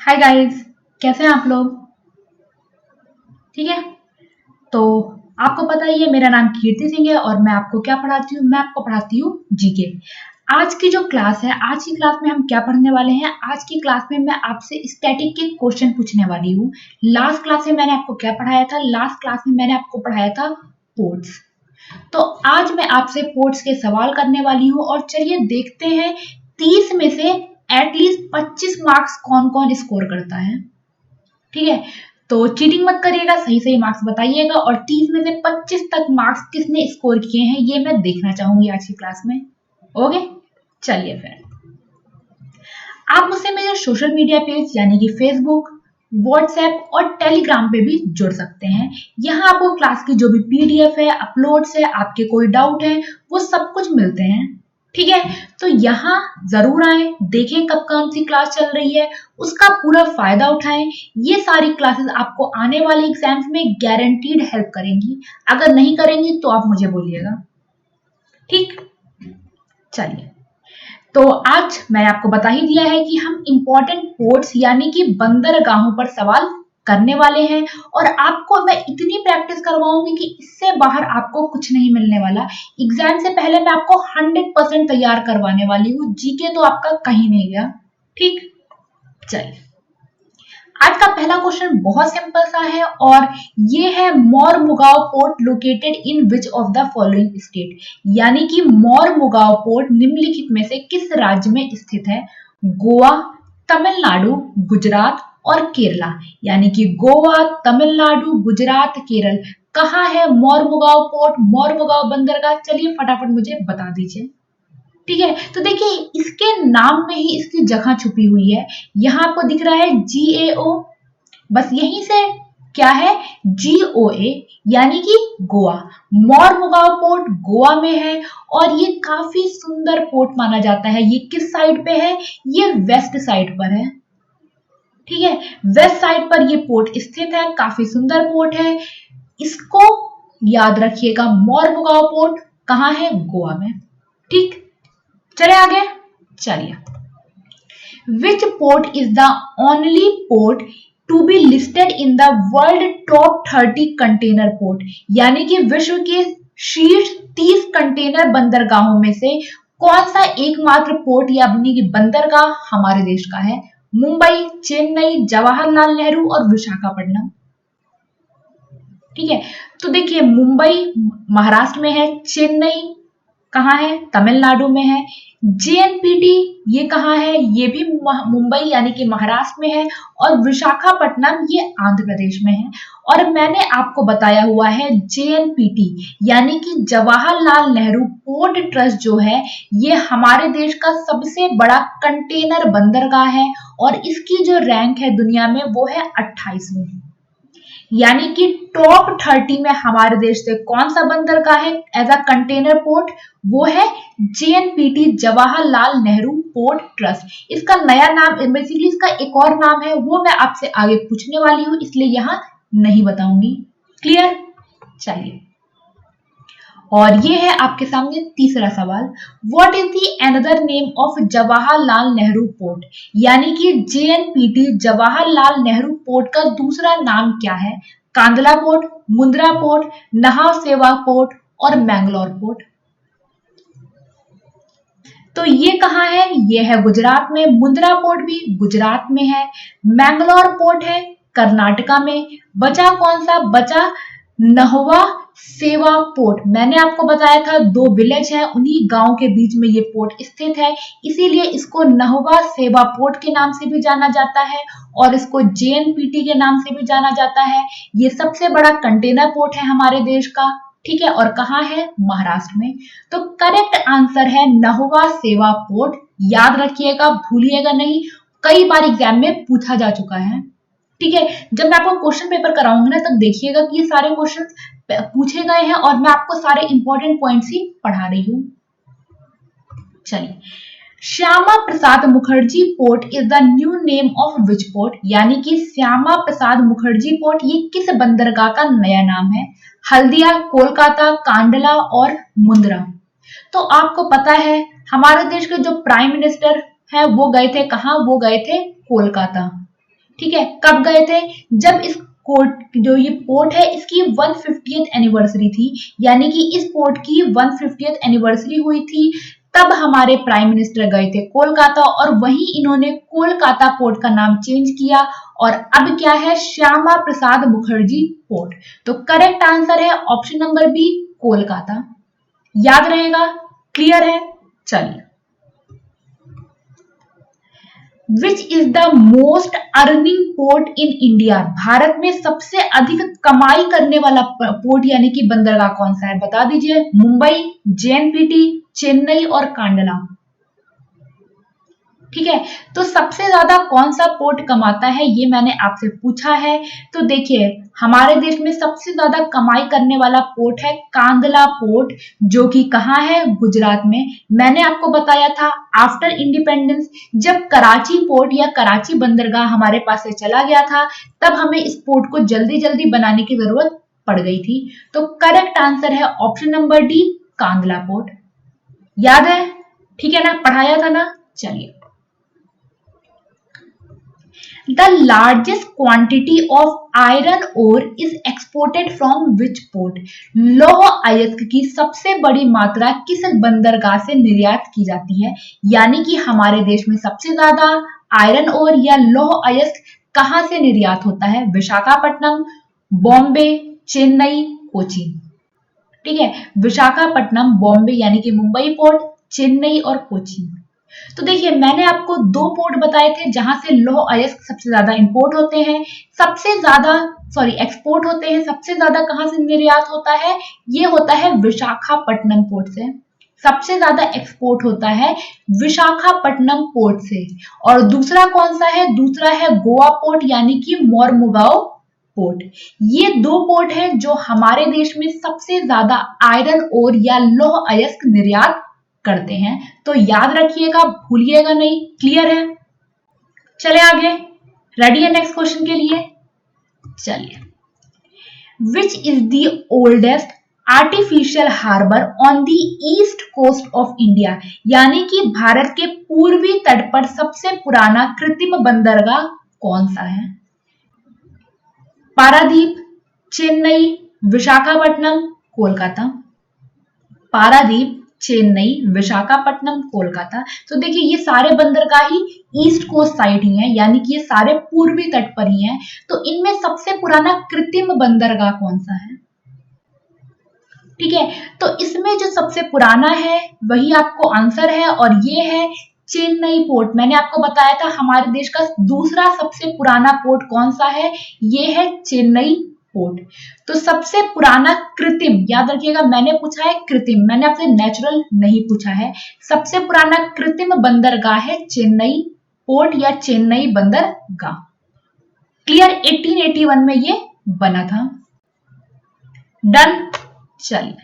Hi guys, कैसे हैं आप लोग। ठीक है। तो आपको पता ही है मेरा नाम कीर्ति सिंह है और मैं आपको क्या पढ़ाती हूँ। मैं आपको पढ़ाती हूँ जीके। आज की जो क्लास है, आज की क्लास में हम क्या पढ़ने वाले हैं। आज की क्लास में मैं आपसे स्टैटिक के क्वेश्चन पूछने वाली हूँ। लास्ट क्लास में मैंने आपको क्या पढ़ाया था। लास्ट क्लास में मैंने आपको पढ़ाया था पोर्ट्स। तो आज मैं आपसे पोर्ट्स के सवाल करने वाली हूँ और चलिए देखते हैं 30 में से एटलीस्ट 25 मार्क्स कौन कौन स्कोर करता है। ठीक है। तो चीटिंग मत करिएगा, सही सही मार्क्स बताइएगा और 30 में से 25 तक मार्क्स किसने स्कोर किए हैं ये मैं देखना चाहूंगी आज की क्लास में। ओके, चलिए फिर आप मुझसे मेरे सोशल मीडिया पेज यानी कि फेसबुक, व्हाट्सएप और टेलीग्राम पे भी जुड़ सकते हैं। यहाँ आपको क्लास की जो भी पीडीएफ है, अपलोड्स है, आपके कोई डाउट है, वो सब कुछ मिलते हैं। ठीक है। तो यहाँ जरूर आए, देखें कब कौन सी क्लास चल रही है, उसका पूरा फायदा उठाएं। ये सारी क्लासेस आपको आने वाले एग्जाम्स में गारंटीड हेल्प करेंगी। अगर नहीं करेंगी तो आप मुझे बोलिएगा। ठीक, चलिए। तो आज मैंने आपको बता ही दिया है कि हम इंपॉर्टेंट पोर्ट्स यानी कि बंदरगाहों पर सवाल करने वाले हैं और आपको मैं इतनी प्रैक्टिस करवाऊंगी कि इससे बाहर आपको कुछ नहीं मिलने वाला। एग्जाम से पहले मैं आपको 100% तैयार करवाने वाली हूँ। जीके तो आपका कहीं नहीं गया। ठीक, चलिए। आज का पहला क्वेश्चन बहुत सिंपल सा है और ये है Mormugao port located in which of the following state, यानी कि मोरमुगांव पोर्ट निम्नलिखित में से किस राज्य में स्थित है। गोवा, तमिलनाडु, गुजरात और केरला। यानी कि गोवा, तमिलनाडु, गुजरात, केरल। कहाँ है मोरमुगांव पोर्ट, मोरमुगांव बंदरगाह। चलिए फटाफट मुझे बता दीजिए। ठीक है। तो देखिए इसके नाम में ही इसकी जगह छुपी हुई है। यहाँ आपको दिख रहा है GAO, बस यहीं से क्या है GOA, यानी कि गोवा। मोरमुगांव पोर्ट गोवा में है और ये काफी सुंदर पोर्ट माना जाता है। ये किस साइड पे है, ये वेस्ट साइड पर है। ठीक है, वेस्ट साइड पर ये पोर्ट स्थित है, काफी सुंदर पोर्ट है। इसको याद रखिएगा, मोरमुगांव पोर्ट कहाँ है, गोवा में। ठीक, चले आगे। चलिए, which port is the only port to be listed in the world top 30 container port, यानी कि विश्व के शीर्ष 30 कंटेनर बंदरगाहों में से कौन सा एकमात्र पोर्ट या अपनी बंदरगाह हमारे देश का है। मुंबई, चेन्नई, जवाहरलाल नेहरू और विशाखापट्टनम। ठीक है। तो देखिए मुंबई महाराष्ट्र में है, चेन्नई कहाँ है, तमिलनाडु में है, JNPT ये कहाँ है, ये भी मुंबई यानी कि महाराष्ट्र में है और विशाखापट्टनम ये आंध्र प्रदेश में है। और मैंने आपको बताया हुआ है JNPT यानी कि जवाहरलाल नेहरू पोर्ट ट्रस्ट जो है ये हमारे देश का सबसे बड़ा कंटेनर बंदरगाह है और इसकी जो रैंक है दुनिया में वो है 28वीं। यानी कि टॉप 30 में हमारे देश से कौन सा बंदरगाह है एज अ कंटेनर पोर्ट, वो है JNPT Jawaharlal Nehru port trust. इसका नया नाम, बेसिकली इसका एक और नाम है, वो मैं आपसे आगे पूछने वाली हूँ, इसलिए यहां नहीं बताऊंगी। क्लियर, चलिए। और ये है आपके सामने तीसरा सवाल। What is the another name of Jawaharlal Nehru port, यानी कि JNPT जवाहरलाल नेहरू पोर्ट का दूसरा नाम क्या है। कांदला पोर्ट, मुंद्रा पोर्ट, नहाव सेवा पोर्ट और मैंगलोर पोर्ट। तो ये कहाँ है, ये है गुजरात में। मुंद्रा पोर्ट भी गुजरात में है। मैंगलोर पोर्ट है कर्नाटका में। बचा कौन सा, बचा नहवा सेवा पोर्ट। मैंने आपको बताया था 2 विलेज है, उन्हीं गांव के बीच में ये पोर्ट स्थित है, इसीलिए इसको नहवा सेवा पोर्ट के नाम से भी जाना जाता है और इसको JNPT के नाम से भी जाना जाता है। ये सबसे बड़ा कंटेनर पोर्ट है हमारे देश का। ठीक है, और कहाँ है, महाराष्ट्र में। तो करेक्ट आंसर है नहवा सेवा पोर्ट। याद रखिएगा, भूलिएगा नहीं, कई बार एग्जाम में पूछा जा चुका है। ठीक है, जब मैं आपको क्वेश्चन पेपर कराऊंगी ना तब देखिएगा कि ये सारे क्वेश्चन पूछे गए हैं और मैं आपको सारे इंपॉर्टेंट पॉइंट्स ही पढ़ा रही हूँ। चलिए, Shyama Prasad Mukherjee port is the new name of which port, यानी कि श्यामा प्रसाद मुखर्जी पोर्ट ये किस बंदरगाह का नया नाम है। हल्दिया, कोलकाता, कांडला और मुंद्रा। तो आपको पता है हमारे देश के जो प्राइम मिनिस्टर है वो गए थे कहाँ, वो गए थे कोलकाता। ठीक है, कब गए थे? जब इस कोर्ट जो ये पोर्ट है इसकी 150th एनिवर्सरी थी, यानी कि इस पोर्ट की 150th एनिवर्सरी हुई थी, तब हमारे प्राइम मिनिस्टर गए थे कोलकाता और वहीं इन्होंने कोलकाता पोर्ट का नाम चेंज किया और अब क्या है, श्यामा प्रसाद मुखर्जी पोर्ट। तो करेक्ट आंसर है ऑप्शन नंबर बी, कोलकाता। याद रहेगा? क्लियर है? चलिए, which is the most earning port in India? Bharat में सबसे अधिक कमाई करने वाला पोर्ट यानी कि बंदरगाह कौन सा है? बता दीजिए। मुंबई, जेएनपीटी, चेन्नई और कांडला। ठीक है, तो सबसे ज्यादा कौन सा पोर्ट कमाता है ये मैंने आपसे पूछा है। तो देखिए, हमारे देश में सबसे ज्यादा कमाई करने वाला पोर्ट है कांदला पोर्ट, जो कि कहाँ है? गुजरात में। मैंने आपको बताया था आफ्टर इंडिपेंडेंस जब कराची पोर्ट या कराची बंदरगाह हमारे पास से चला गया था, तब हमें इस पोर्ट को जल्दी जल्दी बनाने की जरूरत पड़ गई थी। तो करेक्ट आंसर है option number D, Kandla port. याद है? ठीक है ना, पढ़ाया था ना। चलिए, the largest quantity of iron ore is exported from which port? लौह अयस्क की सबसे बड़ी मात्रा किस बंदरगाह से निर्यात की जाती है? यानी कि हमारे देश में सबसे ज्यादा आयरन ओर या लौह अयस्क कहां से निर्यात होता है? विशाखापट्टनम, बॉम्बे, चेन्नई, कोची। ठीक है, विशाखापट्टनम, बॉम्बे यानी कि मुंबई पोर्ट, चेन्नई और कोची। तो देखिए, मैंने आपको दो पोर्ट बताए थे जहां से लौह अयस्क सबसे ज्यादा इंपोर्ट होते हैं, सबसे ज्यादा एक्सपोर्ट होते हैं। सबसे ज्यादा कहां से निर्यात होता है? ये होता है विशाखापट्टनम पोर्ट से। सबसे ज्यादा एक्सपोर्ट होता है विशाखापट्टनम पोर्ट से। और दूसरा कौन सा है? दूसरा है गोवा पोर्ट यानी कि मोरमुगाओ पोर्ट। ये दो पोर्ट हैं जो हमारे देश में सबसे ज्यादा आयरन ओर या लौह अयस्क निर्यात करते हैं। तो याद रखिएगा, भूलिएगा नहीं। क्लियर है? चले आगे, रेडी है नेक्स्ट क्वेश्चन के लिए? चलिए, which is the oldest artificial harbour on the east coast of India? यानी कि भारत के पूर्वी तट पर सबसे पुराना कृत्रिम बंदरगाह कौन सा है? पारादीप, चेन्नई, विशाखापट्टनम, कोलकाता। पारादीप, चेन्नई, विशाखापट्टनम, कोलकाता। तो देखिए, ये सारे बंदरगाह ही ईस्ट कोस्ट साइड ही हैं, यानी कि ये सारे पूर्वी तट पर ही हैं। तो इनमें सबसे पुराना कृत्रिम बंदरगाह कौन सा है? ठीक है, तो इसमें जो सबसे पुराना है वही आपको आंसर है और ये है चेन्नई पोर्ट। मैंने आपको बताया था हमारे देश का दूसरा सबसे पुराना पोर्ट कौन सा है? ये है चेन्नई पोर्ट। तो सबसे पुराना कृत्रिम, याद रखिएगा मैंने पूछा है कृत्रिम, मैंने आपसे नेचुरल नहीं पूछा है। सबसे पुराना कृत्रिम बंदरगाह है चेन्नई पोर्ट या चेन्नई बंदरगाह। क्लियर? 1881 में ये बना था। डन? चलिए,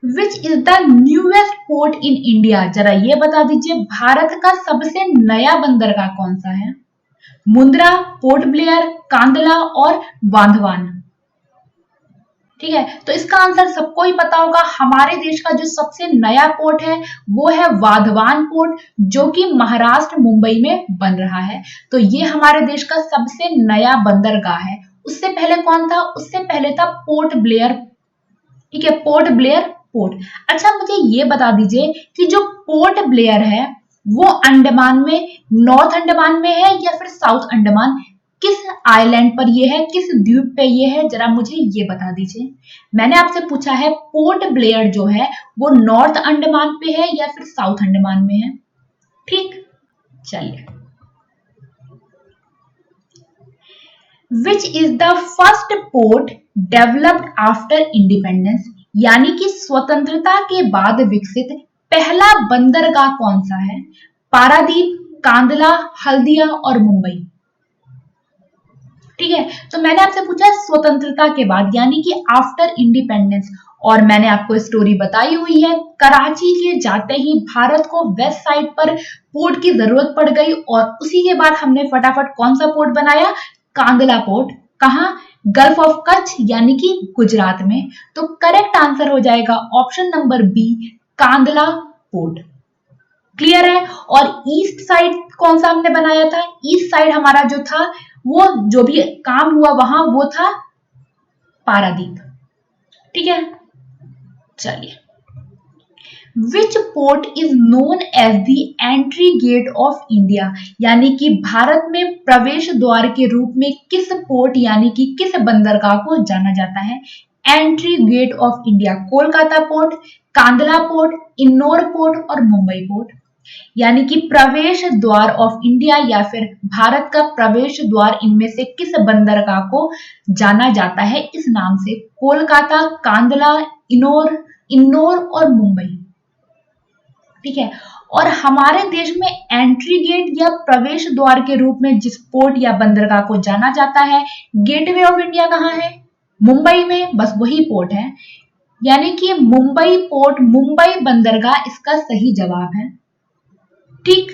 which is the newest port in India? जरा ये बता दीजिए, भारत का सबसे नया बंदरगाह कौन सा है? मुंद्रा, पोर्ट ब्लेयर, कांदला और बांधवान। ठीक है, तो इसका आंसर सबको ही पता होगा। हमारे देश का जो सबसे नया पोर्ट है वो है वाधवान पोर्ट, जो कि महाराष्ट्र मुंबई में बन रहा है। तो ये हमारे देश का सबसे नया बंदरगाह है। उससे पहले कौन था? उससे पहले था पोर्ट ब्लेयर। ठीक है, पोर्ट ब्लेयर पोर्ट। अच्छा, मुझे ये बता दीजिए कि जो पोर्ट ब्लेयर है वो अंडमान में, नॉर्थ अंडमान में है या फिर साउथ अंडमान? किस आइलैंड पर ये है, किस द्वीप पे ये है, जरा मुझे ये बता दीजिए। मैंने आपसे पूछा है पोर्ट ब्लेयर जो है वो नॉर्थ अंडमान पे है या फिर साउथ अंडमान में है? ठीक, चलिए, which is the first port developed after independence? यानी कि स्वतंत्रता के बाद विकसित पहला बंदरगाह कौन सा है? पारादीप, कांदला, हल्दिया और मुंबई। ठीक है, तो मैंने आपसे पूछा स्वतंत्रता के बाद यानी कि आफ्टर इंडिपेंडेंस, और मैंने आपको स्टोरी बताई हुई है। कराची के जाते ही भारत को वेस्ट साइड पर पोर्ट की जरूरत पड़ गई और उसी के बाद हमने फटाफट कौन सा पोर्ट बनाया? कांदला पोर्ट। कहां? गल्फ ऑफ कच्छ यानी कि गुजरात में। तो करेक्ट आंसर हो जाएगा option number B, Kandla port. Clear है। और ईस्ट साइड कौन सा हमने बनाया था, ईस्ट साइड हमारा जो था वो जो भी काम हुआ वहां वो था पारादीप। ठीक है, चलिए। Which port is known as the entry gate of India, यानी कि भारत में प्रवेश द्वार के रूप में किस पोर्ट यानी कि किस बंदरगाह को जाना जाता है। Entry gate of India, Kolkata port, Kandla port, Ennore port और मुंबई पोर्ट। यानी कि प्रवेश द्वार ऑफ इंडिया या फिर भारत का प्रवेश द्वार, इनमें से किस बंदरगाह को जाना जाता है इस नाम से। कोलकाता, कांदला, इन्नौर और मुंबई। ठीक है, और हमारे देश में एंट्री गेट या प्रवेश द्वार के रूप में जिस पोर्ट या बंदरगाह को जाना जाता है, गेटवे ऑफ इंडिया कहाँ है, मुंबई में, बस वही पोर्ट है। यानी कि मुंबई पोर्ट, मुंबई बंदरगाह इसका सही जवाब है। ठीक,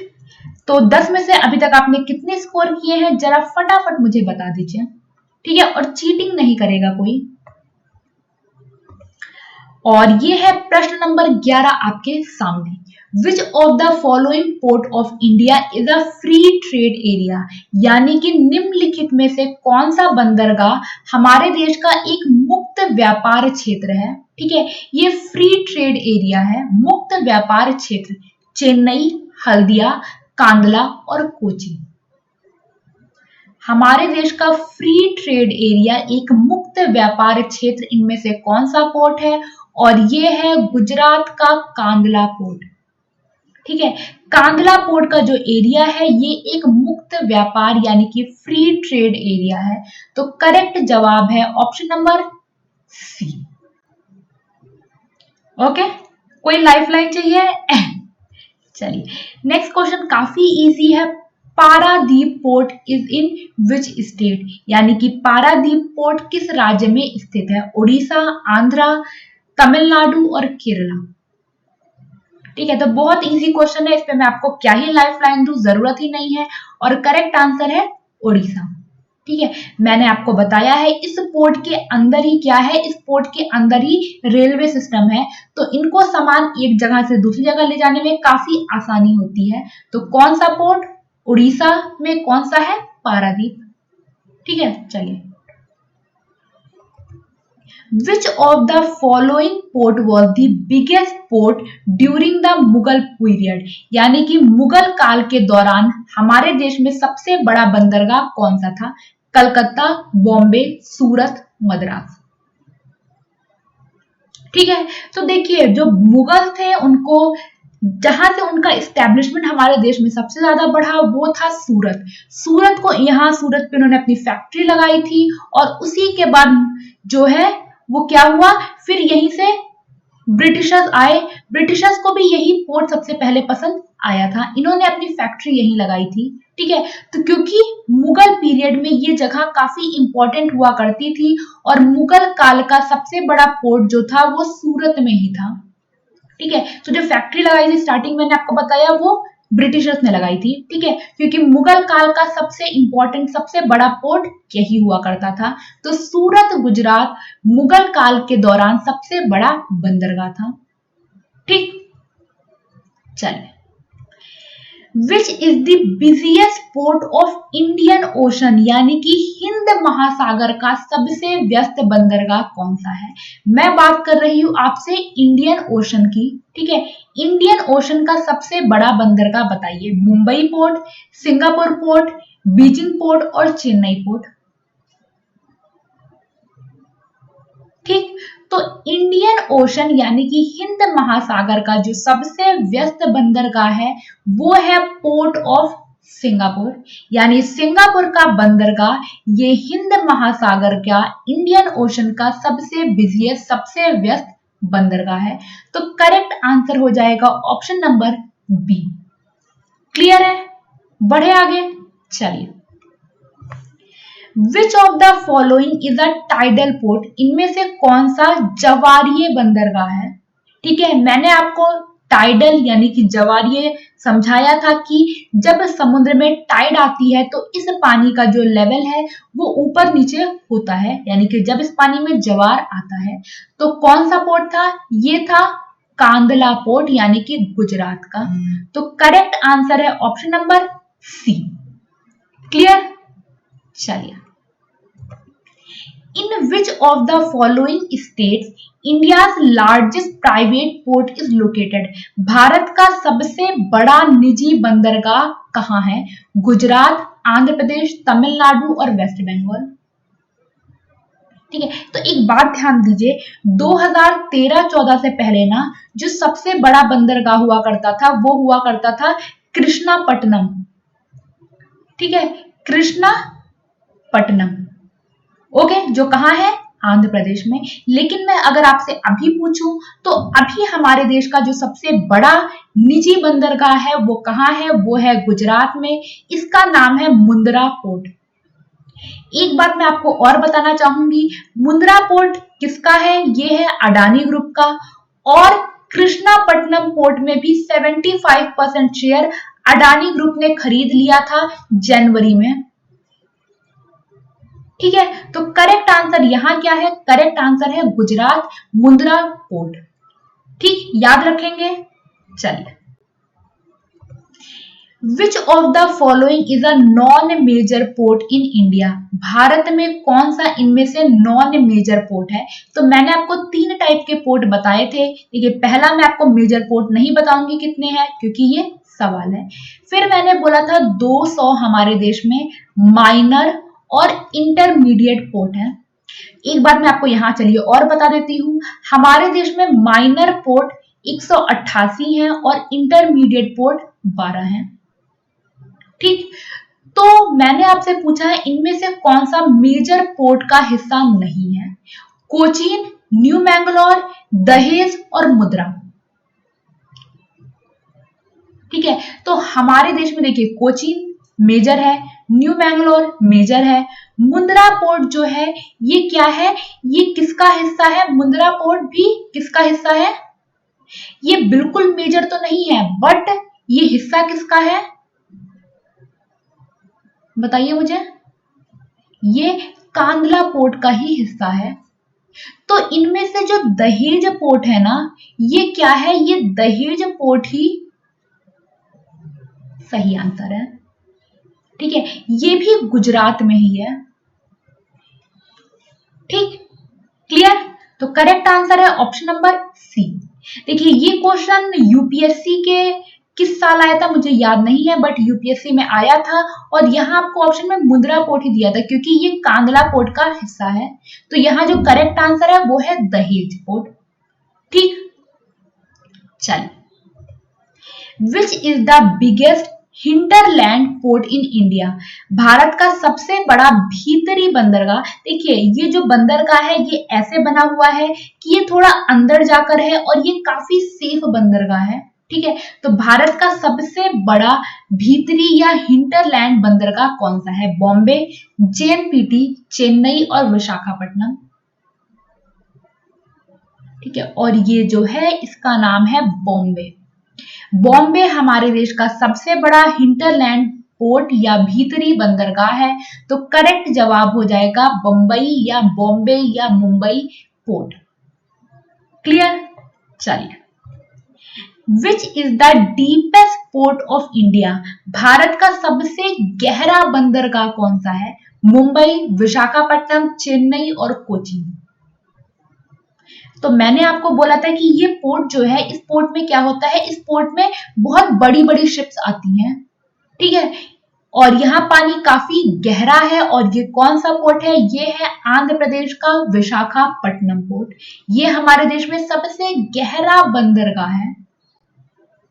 तो 10 में से अभी तक आपने कितने स्कोर किए हैं जरा फटाफट मुझे बता दीजिए। ठीक है, और चीटिंग नहीं करेगा कोई। और ये है प्रश्न नंबर 11 आपके सामने। विच of the following port of India is a free trade area, यानी कि निम्नलिखित में से कौन सा बंदरगाह हमारे देश का एक मुक्त व्यापार क्षेत्र है। ठीक है, ये फ्री ट्रेड एरिया है, मुक्त व्यापार क्षेत्र। चेन्नई, हल्दिया, कांडला और कोची। हमारे देश का फ्री ट्रेड एरिया, एक मुक्त व्यापार क्षेत्र, इनमें से कौन सा पोर्ट है, और ये है गुजरात का कांदला पोर्ट। ठीक है, कांदला पोर्ट का जो एरिया है ये एक मुक्त व्यापार यानी कि फ्री ट्रेड एरिया है। तो करेक्ट जवाब है ऑप्शन नंबर सी। ओके, कोई लाइफलाइन चाहिए? चलिए, नेक्स्ट क्वेश्चन काफी इजी है। Paradip port is in which state, यानी कि पारादीप पोर्ट किस राज्य में स्थित है। उड़ीसा, आंध्रा, तमिलनाडु और केरला। ठीक है, तो बहुत इजी क्वेश्चन है, इस पे मैं आपको क्या ही लाइफलाइन दूं, जरूरत ही नहीं है। और करेक्ट आंसर है उड़ीसा। ठीक है, मैंने आपको बताया है इस पोर्ट के अंदर ही क्या है, इस पोर्ट के अंदर ही रेलवे सिस्टम है, तो इनको सामान एक जगह से दूसरी जगह ले जाने में काफी आसानी होती है। तो कौन सा पोर्ट, उड़ीसा में कौन सा है, पारादीप। ठीक है, चलिए। Which of the following port was the biggest port during the Mughal period, यानी कि मुगल काल के दौरान हमारे देश में सबसे बड़ा बंदरगाह कौन सा था। कलकत्ता, बॉम्बे, सूरत, मद्रास। ठीक है, तो देखिए जो मुगल थे उनको जहां से उनका इस्टेब्लिशमेंट हमारे देश में सबसे ज्यादा बढ़ा वो था सूरत। सूरत को, यहाँ सूरत पे उन्होंने अपनी फैक्ट्री लगाई थी और उसी के बाद जो है वो क्या हुआ, फिर यहीं से ब्रिटिशर्स आए। ब्रिटिशर्स को भी यही पोर्ट सबसे पहले पसंद आया था, इन्होंने अपनी फैक्ट्री यहीं लगाई थी। ठीक है, तो क्योंकि मुगल पीरियड में ये जगह काफी इंपॉर्टेंट हुआ करती थी और मुगल काल का सबसे बड़ा पोर्ट जो था वो सूरत में ही था। ठीक है, तो जो फैक्ट्री लगाई थी स्टार्टिंग मैंने आपको बताया वो ब्रिटिशर्स ने लगाई थी। ठीक है, क्योंकि मुगल काल का सबसे इंपॉर्टेंट सबसे बड़ा पोर्ट यही हुआ करता था। तो सूरत गुजरात मुगल काल के दौरान सबसे बड़ा बंदरगाह था। ठीक, चलिए। Which is the busiest port of Indian ocean, यानी कि हिंद महासागर का सबसे व्यस्त बंदरगाह कौन सा है। मैं बात कर रही हूं आपसे इंडियन ओशन की। ठीक है, इंडियन ओशन का सबसे बड़ा बंदरगाह बताइए। Mumbai port, Singapore port, Beijing port और चेन्नई पोर्ट। ठीक, तो इंडियन ओशन यानी कि हिंद महासागर का जो सबसे व्यस्त बंदरगाह है वो है पोर्ट ऑफ सिंगापुर। यानी सिंगापुर का बंदरगाह ये हिंद महासागर का इंडियन ओशन का सबसे बिजिएस्ट सबसे व्यस्त बंदरगाह है। तो करेक्ट आंसर हो जाएगा ऑप्शन नंबर बी। क्लियर है, बढ़े आगे, चलिए। Which of the following is a tidal port, इनमें से कौन सा जवारीय बंदरगाह है। ठीक है, मैंने आपको टाइडल यानी कि जवारीय समझाया था कि जब समुद्र में टाइड आती है तो इस पानी का जो लेवल है वो ऊपर नीचे होता है, यानी कि जब इस पानी में जवार आता है। तो कौन सा पोर्ट था, ये था कांदला पोर्ट यानी कि गुजरात का। तो करेक्ट आंसर है ऑप्शन नंबर सी। क्लियर? चलिए, in which of the following states India's largest private port is located? Bharat का सबसे बड़ा निजी बंदरगाह कहाँ है? गुजरात, आंध्र प्रदेश, तमिलनाडु और वेस्ट बंगाल। ठीक है, तो एक बात ध्यान दीजिए, 2013-14 से पहले ना जो सबसे बड़ा बंदरगाह हुआ करता था वो हुआ करता था कृष्णापट्टनम। ठीक है, कृष्णापट्टनम, ओके, जो कहाँ है? आंध्र प्रदेश में। लेकिन मैं अगर आपसे अभी पूछूं तो अभी हमारे देश का जो सबसे बड़ा निजी बंदरगाह है वो कहाँ है? वो है गुजरात में। इसका नाम है मुंद्रा पोर्ट। एक बात मैं आपको और बताना चाहूंगी, मुंद्रा पोर्ट किसका है? ये है अडानी ग्रुप का। और कृष्णापट्टनम पोर्ट में भी 75% शेयर अडानी ग्रुप ने खरीद लिया था जनवरी में। ठीक है, तो करेक्ट आंसर यहां क्या है? करेक्ट आंसर है गुजरात मुंद्रा पोर्ट। ठीक, याद रखेंगे। चलिए, which of the following is a non major port in India? Bharat में कौन सा इनमें से नॉन मेजर पोर्ट है? तो मैंने आपको 3 टाइप के पोर्ट बताए थे। देखिए, पहला मैं आपको मेजर पोर्ट नहीं बताऊंगी कितने हैं क्योंकि ये सवाल है। फिर मैंने बोला था 200 हमारे देश में माइनर और इंटरमीडिएट पोर्ट है। एक बात मैं आपको यहां चलिए और बता देती हूं, हमारे देश में माइनर पोर्ट 188 है और इंटरमीडिएट पोर्ट 12 है। ठीक, तो मैंने आपसे पूछा है इनमें से कौन सा मेजर पोर्ट का हिस्सा नहीं है? कोचीन, न्यू मैंगलोर, दहेज और मुद्रा। ठीक है, तो हमारे देश में देखिए कोचीन मेजर है, न्यू मैंगलोर मेजर है, मुंद्रा पोर्ट जो है ये क्या है? ये किसका हिस्सा है? मुंद्रा पोर्ट भी किसका हिस्सा है? ये बिल्कुल मेजर तो नहीं है, बट ये हिस्सा किसका है? बताइए मुझे। ये कांदला पोर्ट का ही हिस्सा है। तो इनमें से जो दहेज पोर्ट है ना, ये क्या है? ये दहेज पोर्ट ही सही आंसर है। ठीक है, ये भी गुजरात में ही है। ठीक, क्लियर? तो करेक्ट आंसर है ऑप्शन नंबर सी। देखिए, ये क्वेश्चन यूपीएससी के किस साल आया था मुझे याद नहीं है, बट यूपीएससी में आया था और यहाँ आपको ऑप्शन में मुंद्रा पोर्ट ही दिया था क्योंकि ये कांदला पोर्ट का हिस्सा है। तो यहाँ जो करेक्ट आंसर है वो है दहेज पोर्ट। ठीक, चलिए, which is the biggest hinterland port in India? Bharat का सबसे बड़ा भीतरी बंदरगाह। देखिए, ये जो बंदरगाह है ये ऐसे बना हुआ है कि ये थोड़ा अंदर जाकर है और ये काफी सेफ बंदरगाह है। ठीक है, तो भारत का सबसे बड़ा भीतरी या हिंटरलैंड बंदरगाह कौन सा है? बॉम्बे, जेएनपीटी, चेन्नई और विशाखापट्टनम। ठीक है, और ये जो है इसका नाम है बॉम्बे। बॉम्बे हमारे देश का सबसे बड़ा हिंटरलैंड पोर्ट या भीतरी बंदरगाह है। तो करेक्ट जवाब हो जाएगा बंबई या बॉम्बे या मुंबई पोर्ट। क्लियर? चलिए, which is the deepest port of India? Bharat का सबसे गहरा बंदरगाह कौन सा है? मुंबई, विशाखापट्टनम, चेन्नई और कोची। तो मैंने आपको बोला था कि ये पोर्ट जो है, इस पोर्ट में क्या होता है? इस पोर्ट में बहुत बड़ी बड़ी शिप्स आती हैं। ठीक है, और यहाँ पानी काफी गहरा है। और ये कौन सा पोर्ट है? ये है आंध्र प्रदेश का विशाखापट्टनम पोर्ट। ये हमारे देश में सबसे गहरा बंदरगाह है।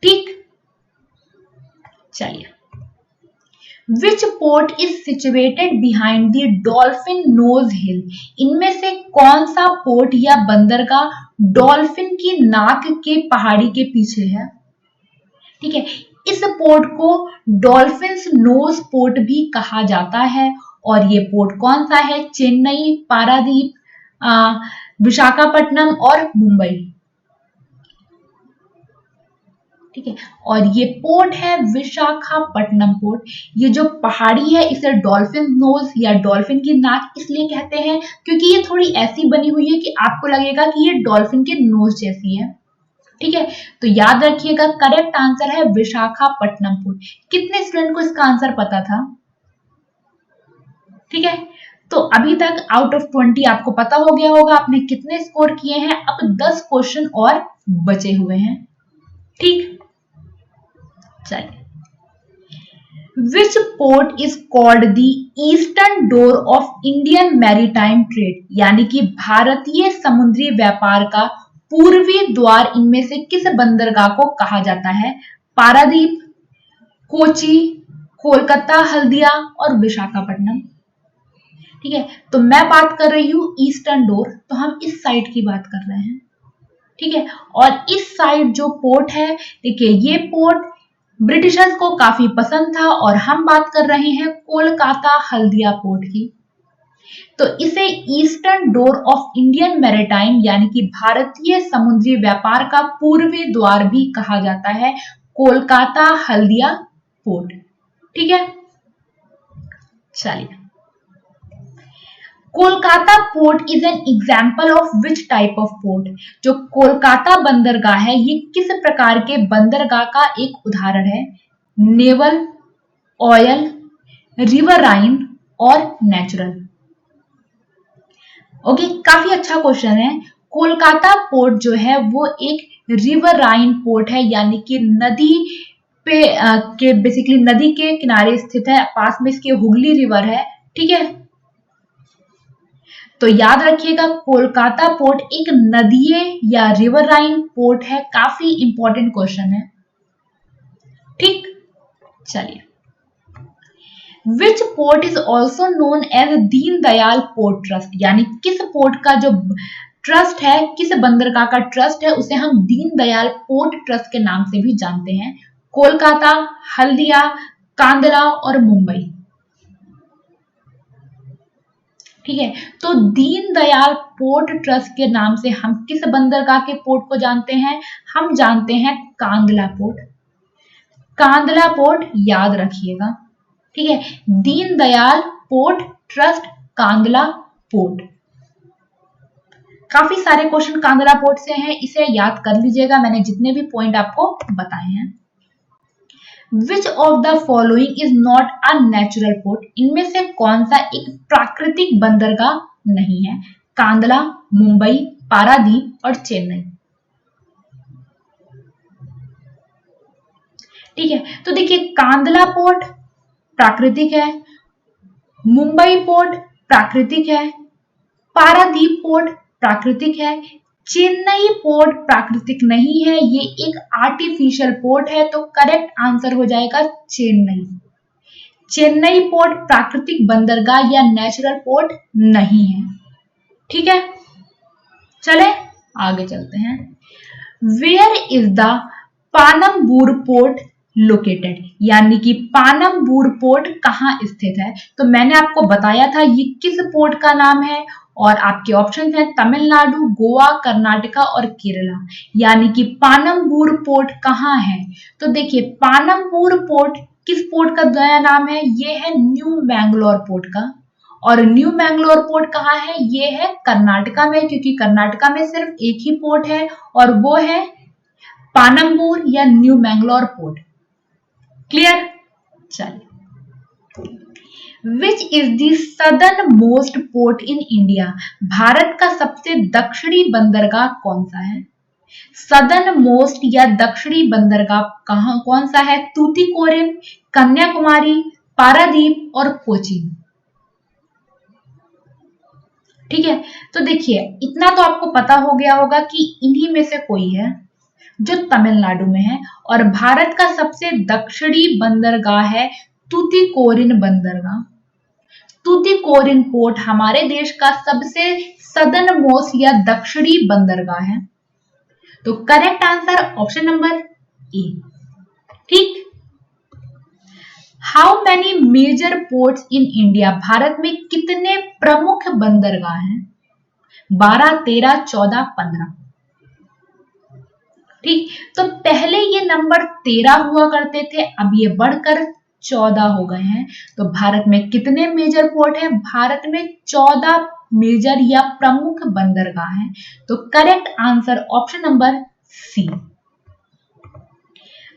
ठीक, चलिए, which port is situated behind the dolphin nose hill? इनमें से कौन सा पोर्ट या बंदरगाह डॉल्फिन की नाक के पहाड़ी के पीछे है? ठीक है, इस पोर्ट को डॉल्फिन्स नोज पोर्ट भी कहा जाता है। और ये पोर्ट कौन सा है? चेन्नई, पारादीप, विशाखापट्टनम और मुंबई। ठीक है, और ये पोर्ट है विशाखापट्टनम पोर्ट। ये जो पहाड़ी है इसे डॉल्फिन नोज या डॉल्फिन की नाक इसलिए कहते हैं क्योंकि ये थोड़ी ऐसी बनी हुई है कि आपको लगेगा कि ये डॉल्फिन के नोज जैसी है। ठीक है, तो याद रखिएगा करेक्ट आंसर है विशाखापट्टनम पोर्ट। कितने स्टूडेंट को इसका आंसर पता था? ठीक है, तो अभी तक आउट ऑफ 20 आपको पता हो गया होगा आपने कितने स्कोर किए हैं। अब 10 क्वेश्चन और बचे हुए हैं। ठीक, चलिए, which port is called the eastern door of Indian maritime trade, यानी कि भारतीय समुद्री व्यापार का पूर्वी द्वार इनमें से किस बंदरगाह को कहा जाता है? पारादीप, कोची, कोलकाता हल्दिया और विशाखापट्टनम। ठीक है, तो मैं बात कर रही हूं ईस्टर्न डोर, तो हम इस साइड की बात कर रहे हैं। ठीक है, और इस साइड जो पोर्ट है, देखिए ये पोर्ट ब्रिटिशर्स को काफी पसंद था और हम बात कर रहे हैं कोलकाता हल्दिया पोर्ट की। तो इसे eastern door of Indian maritime यानी कि भारतीय समुद्री व्यापार का पूर्वी द्वार भी कहा जाता है, कोलकाता हल्दिया पोर्ट। ठीक है, चलिए, Kolkata port is an example of which type of port? जो कोलकाता बंदरगाह है ये किस प्रकार के बंदरगाह का एक उदाहरण है? नेवल, ऑयल, रिवराइन और नेचुरल। ओके, काफी अच्छा क्वेश्चन है। कोलकाता पोर्ट जो है वो एक रिवराइन पोर्ट है, यानी कि नदी पे के बेसिकली नदी के किनारे स्थित है, पास में इसके हुगली रिवर है। ठीक है, तो याद रखिएगा कोलकाता पोर्ट एक नदीय या रिवराइन पोर्ट है। काफी इंपॉर्टेंट क्वेश्चन है। ठीक, चलिए, which port is also known as Deendayal port trust, यानी किस पोर्ट का जो ट्रस्ट है, किस बंदरगाह का ट्रस्ट है, उसे हम दीनदयाल पोर्ट ट्रस्ट के नाम से भी जानते हैं? कोलकाता, हल्दिया, कांदला और मुंबई। ठीक है, तो दीनदयाल पोर्ट ट्रस्ट के नाम से हम किस बंदरगाह के पोर्ट को जानते हैं? हम जानते हैं कांदला पोर्ट। कांदला पोर्ट याद रखिएगा। ठीक है, Deendayal port trust, Kandla port. काफी सारे क्वेश्चन कांदला पोर्ट से हैं, इसे याद कर लीजिएगा, मैंने जितने भी पॉइंट आपको बताए हैं। विच of the following is not a natural port, इनमें से कौन सा एक प्राकृतिक बंदरगाह नहीं है? कांदला, मुंबई, पारादीप और चेन्नई। ठीक है, तो देखिए कांदला पोर्ट प्राकृतिक है, मुंबई पोर्ट प्राकृतिक है, पारादीप पोर्ट प्राकृतिक है, चेन्नई पोर्ट प्राकृतिक नहीं है, ये एक आर्टिफिशियल पोर्ट है। तो करेक्ट आंसर हो जाएगा चेन्नई। चेन्नई पोर्ट प्राकृतिक बंदरगाह या नेचुरल पोर्ट नहीं है। ठीक है, चले आगे चलते हैं। Where is the Panambur port located, यानी कि पानमबूर पोर्ट कहाँ स्थित है? तो मैंने आपको बताया था ये किस पोर्ट का नाम है, और आपके ऑप्शन हैं तमिलनाडु, गोवा, कर्नाटका और केरला। यानी कि पानमबूर पोर्ट कहाँ है? तो देखिए पानमबूर पोर्ट किस पोर्ट का नया नाम है? ये है न्यू मैंगलोर पोर्ट का। और न्यू मैंगलोर पोर्ट कहाँ है? ये है कर्नाटका में, क्योंकि कर्नाटका में सिर्फ एक ही पोर्ट है और वो है पानमबूर या न्यू मैंगलोर पोर्ट। क्लियर? चलिए, which is the southern most port in India, Bharat का सबसे दक्षिणी बंदरगाह कौन सा है? सदर्न मोस्ट या दक्षिणी बंदरगाह कहां कौन सा है? तूतीकोरिन, कन्याकुमारी, पारादीप और कोचीन। ठीक है, तो देखिए इतना तो आपको पता हो गया होगा कि इन्हीं में से कोई है जो तमिलनाडु में है, और भारत का सबसे दक्षिणी बंदरगाह है तूतीकोरिन बंदरगाह। तूतीकोरिन पोर्ट हमारे देश का सबसे सदर्न मोस्ट या दक्षिणी बंदरगाह है। तो correct answer option number A. ठीक, how many major ports in India, Bharat में कितने प्रमुख बंदरगाह हैं? 12, 13, 14, 15। ठीक, तो पहले ये नंबर 13 हुआ करते थे, अब ये बढ़कर 14 हो गए हैं। तो भारत में कितने मेजर पोर्ट हैं? भारत में 14 मेजर या प्रमुख बंदरगाह हैं। तो correct answer option number C.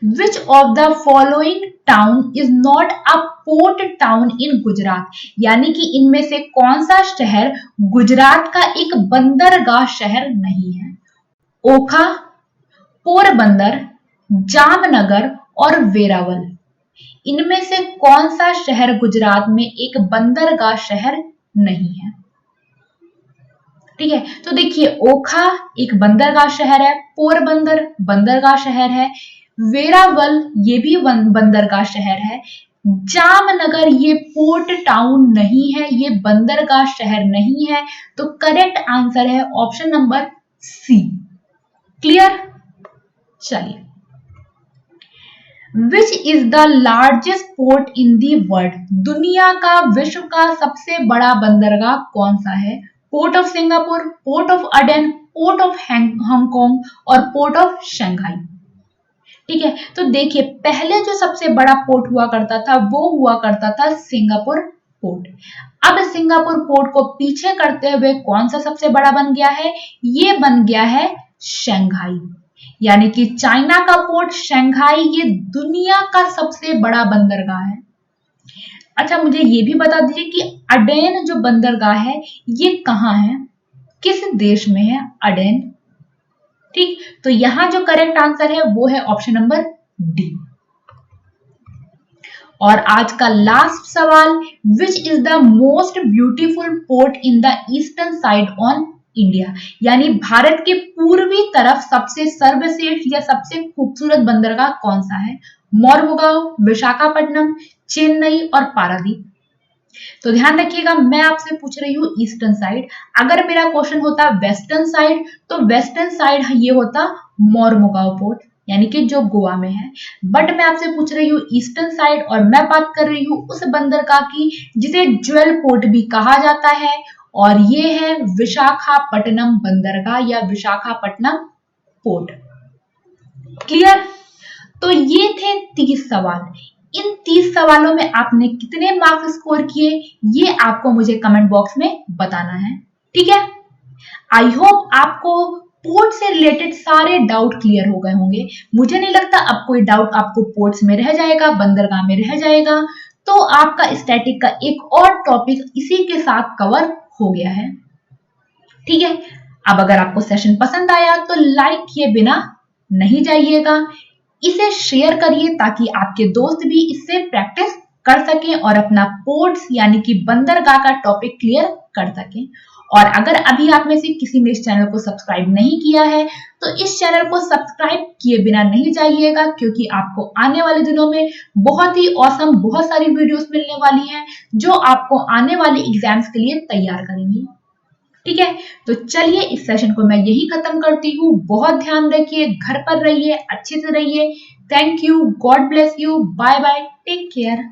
Which of the following town is not a port town in Gujarat, यानी कि इनमें से कौन सा शहर गुजरात का एक बंदरगाह शहर नहीं है? ओखा, पोरबंदर, जामनगर और वेरावल। इनमें से कौन सा शहर गुजरात में एक बंदरगाह शहर नहीं है? ठीक है, तो देखिए ओखा एक बंदरगाह शहर है, पोरबंदर बंदरगाह शहर है, वेरावल ये भी बंदरगाह शहर है, जामनगर ये पोर्ट टाउन नहीं है, ये बंदरगाह शहर नहीं है। तो करेक्ट आंसर है ऑप्शन नंबर सी। क्लियर? चलिए, which is the largest port in the world, दुनिया का विश्व का सबसे बड़ा बंदरगाह कौन सा है? Port of Singapore, port of अडेन, port of Hong Kong और पोर्ट ऑफ शंघाई। ठीक है, तो देखिए पहले जो सबसे बड़ा पोर्ट हुआ करता था वो हुआ करता था सिंगापुर पोर्ट। अब सिंगापुर पोर्ट को पीछे करते हुए कौन सा सबसे बड़ा बन गया है? ये बन गया है शंघाई, यानी कि चाइना का पोर्ट शंघाई ये दुनिया का सबसे बड़ा बंदरगाह है। अच्छा, मुझे ये भी बता दीजिए कि अडेन जो बंदरगाह है ये कहाँ है, किस देश में है अडेन? ठीक, तो यहां जो करेक्ट आंसर है वो है ऑप्शन नंबर डी। और आज का लास्ट सवाल, विच is the most beautiful port in the eastern side on India, यानी भारत के पूर्वी तरफ सबसे सर्वश्रेष्ठ या सबसे खूबसूरत बंदरगाह कौन सा है? मोरमुगांव, विशाखापट्टनम, चेन्नई और पारादीप। तो ध्यान रखिएगा, मैं आपसे पूछ रही हूँ ईस्टर्न साइड। अगर मेरा क्वेश्चन होता वेस्टर्न साइड तो वेस्टर्न साइड ये होता मोरमुगांव पोर्ट, यानी कि जो गोवा में है। बट मैं आपसे पूछ रही हूँ ईस्टर्न साइड और मैं बात कर रही हूँ उस बंदरगाह की जिसे ज्वेल पोर्ट भी कहा जाता है, और ये है विशाखापट्टनम बंदरगाह या विशाखापट्टनम पोर्ट। क्लियर? तो ये थे 30 सवाल। इन 30 सवालों में आपने कितने मार्क्स स्कोर किए ये आपको मुझे कमेंट बॉक्स में बताना है। ठीक है, आई होप आपको पोर्ट से रिलेटेड सारे डाउट क्लियर हो गए होंगे। मुझे नहीं लगता अब कोई डाउट आपको पोर्ट्स में रह जाएगा, बंदरगाह में रह जाएगा। तो आपका स्टैटिक का एक और टॉपिक इसी के साथ कवर हो गया है। ठीक है, अब अगर आपको सेशन पसंद आया तो लाइक किए बिना नहीं जाइएगा, इसे शेयर करिए ताकि आपके दोस्त भी इससे प्रैक्टिस कर सकें और अपना पोर्ट्स यानी कि बंदरगाह का टॉपिक क्लियर कर सकें। और अगर अभी आप में से किसी ने इस चैनल को सब्सक्राइब नहीं किया है तो इस चैनल को सब्सक्राइब किए बिना नहीं जाइएगा, क्योंकि आपको आने वाले दिनों में बहुत ही औसम बहुत सारी वीडियोस मिलने वाली हैं जो आपको आने वाले एग्जाम्स के लिए तैयार करेंगी। ठीक है, तो चलिए इस सेशन को मैं यही खत्म करती हूँ। बहुत ध्यान रखिए, घर पर रहिए, अच्छे से रहिए। Thank you, God bless you, bye bye, take care.